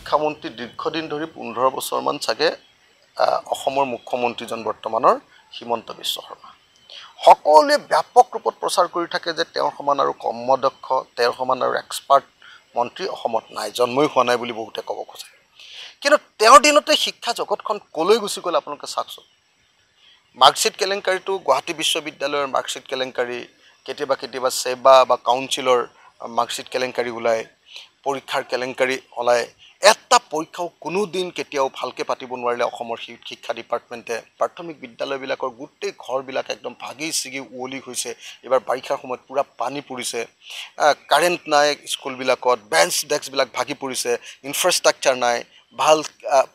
শিক্ষামন্ত্ৰী দীৰ্ঘদিন ধৰি 15 বছৰমান চাগে অসমৰ মুখ্যমন্ত্ৰীজন বৰ্তমানৰ হিমন্ত বিশ্ব শৰ্মা সকলোৱে ব্যাপক ৰূপত প্ৰচাৰ কৰি থাকে যে তেওঁৰ সমান আৰু কৰ্মদক্ষ তেওঁৰ সমান আৰু এক্সপাৰ্ট মন্ত্ৰী অসমত নাই জন্মই হোৱা নাই বুলি বহুতে ক'ব খোজে কিন্তু তেওঁৰ দিনতে শিক্ষা জগতখন কলৈ গুচি গ'ল আপোনালোকে চাওকচোন মাৰ্কশ্বিট কেলেংকাৰীটো গুৱাহাটী বিশ্ববিদ্যালয়ৰ মাৰ্কশ্বিট কেলেংকাৰী কেতিয়াবা সেবা বা কাউন্সিলৰ মাৰ্কশ্বিট কেলেংকাৰী ওলায় পৰীক্ষাৰ কেলেংকাৰী ওলায় এটা পৰীক্ষাও কোনো দিন কেতিয়াও ভালকৈ পাতিব নোৱাৰিলে অসমৰ শিক্ষা ডিপাৰ্টমেণ্টে প্ৰাথমিক বিদ্যালয়বিলাকৰ গোটেই ঘৰবিলাক একদম ভাগি ছিগি উৱলি হৈছে এইবাৰ বাৰিষাৰ সময়ত পূৰা পানী পৰিছে কাৰেণ্ট নাই স্কুলবিলাকত বেঞ্চ ডেস্কবিলাক ভাগি পৰিছে ইনফ্ৰাষ্ট্ৰাকচাৰ নাই ভাল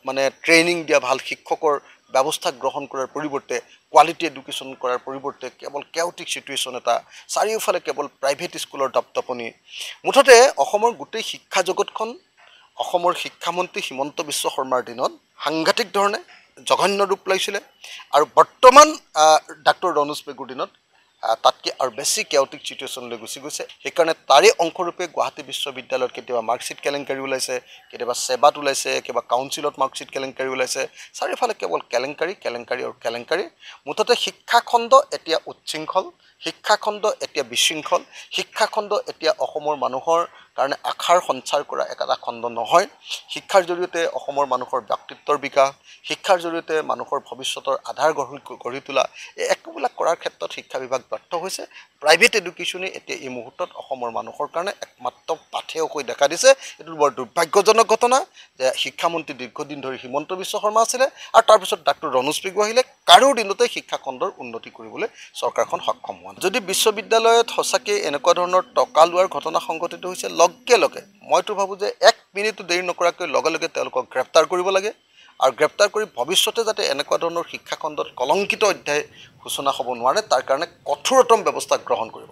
মানে ট্ৰেইনিং দিয়া ভাল শিক্ষকৰ ব্যৱস্থা গ্ৰহণ কৰাৰ পৰিৱৰ্তে কোৱালিটি এডুকেশ্যন কৰাৰ পৰিৱৰ্তে কেৱল কেওটিক চিটুৱেশ্যন এটা চাৰিওফালে কেৱল প্ৰাইভেট স্কুলৰ দপদপনি মুঠতে অসমৰ গোটেই শিক্ষা জগতখন অসমৰ শিক্ষামন্ত্ৰী হিমন্ত বিশ্ব শৰ্মাৰ দিনত সাংঘাতিক ধৰণে জঘন্য ৰূপ লৈছিলে আৰু বৰ্তমান ডাক্তৰ ৰনোজ পেগুৰ দিনত তাতকৈ আৰু বেছি কেওটিক চিটুৱেশ্যনলৈ গুচি গৈছে সেইকাৰণে তাৰে অংশৰূপে গুৱাহাটী বিশ্ববিদ্যালয়ত কেতিয়াবা মাৰ্কশ্বিট কেলেংকাৰী ওলাইছে কেতিয়াবা সেবাত ওলাইছে কেতিয়াবা কাউন্সিলত মাৰ্কশ্বিট কেলেংকাৰী ওলাইছে চাৰিওফালে কেৱল কেলেংকাৰী আৰু কেলেংকাৰী মুঠতে শিক্ষাখণ্ড এতিয়া উচ্ছৃংখল শিক্ষাখণ্ড এতিয়া বিশৃংখল শিক্ষাখণ্ড এতিয়া অসমৰ মানুহৰ কাৰণে আশাৰ সঞ্চাৰ কৰা এটা খণ্ড নহয় শিক্ষাৰ জৰিয়তে অসমৰ মানুহৰ ব্যক্তিত্বৰ বিকাশ শিক্ষাৰ জৰিয়তে মানুহৰ ভৱিষ্যতৰ আধাৰ গঢ়ি তোলা এই একোবিলাক কৰাৰ ক্ষেত্ৰত শিক্ষা বিভাগ ব্যৰ্থ হৈছে প্ৰাইভেট এডুকেশ্যনে এতিয়া এই মুহূৰ্তত অসমৰ মানুহৰ কাৰণে একমাত্ৰ পাথেয় হৈ দেখা দিছে এইটো বৰ দুৰ্ভাগ্যজনক ঘটনা যে শিক্ষামন্ত্ৰী দীৰ্ঘদিন ধৰি হিমন্ত বিশ্ব শৰ্মা আছিলে আৰু তাৰপিছত ডাক্তৰ ৰনোজ পেগু আহিলে কাৰো দিনতে শিক্ষাখণ্ডৰ উন্নতি কৰিবলৈ চৰকাৰখন সক্ষম হোৱা যদি বিশ্ববিদ্যালয়ত সঁচাকৈ এনেকুৱা ধৰণৰ টকা লোৱাৰ ঘটনা সংঘটিত হৈছে লগে লগে মইতো ভাবোঁ যে 1 মিনিটো দেৰি নকৰাকৈ লগে লগে তেওঁলোকক গ্ৰেপ্তাৰ কৰিব লাগে আৰু গ্ৰেপ্তাৰ কৰি ভৱিষ্যতে যাতে এনেকুৱা ধৰণৰ শিক্ষাখণ্ডত কলংকিত অধ্যায় সূচনা হ'ব নোৱাৰে তাৰ কাৰণে কঠোৰতম ব্যৱস্থা গ্ৰহণ কৰিব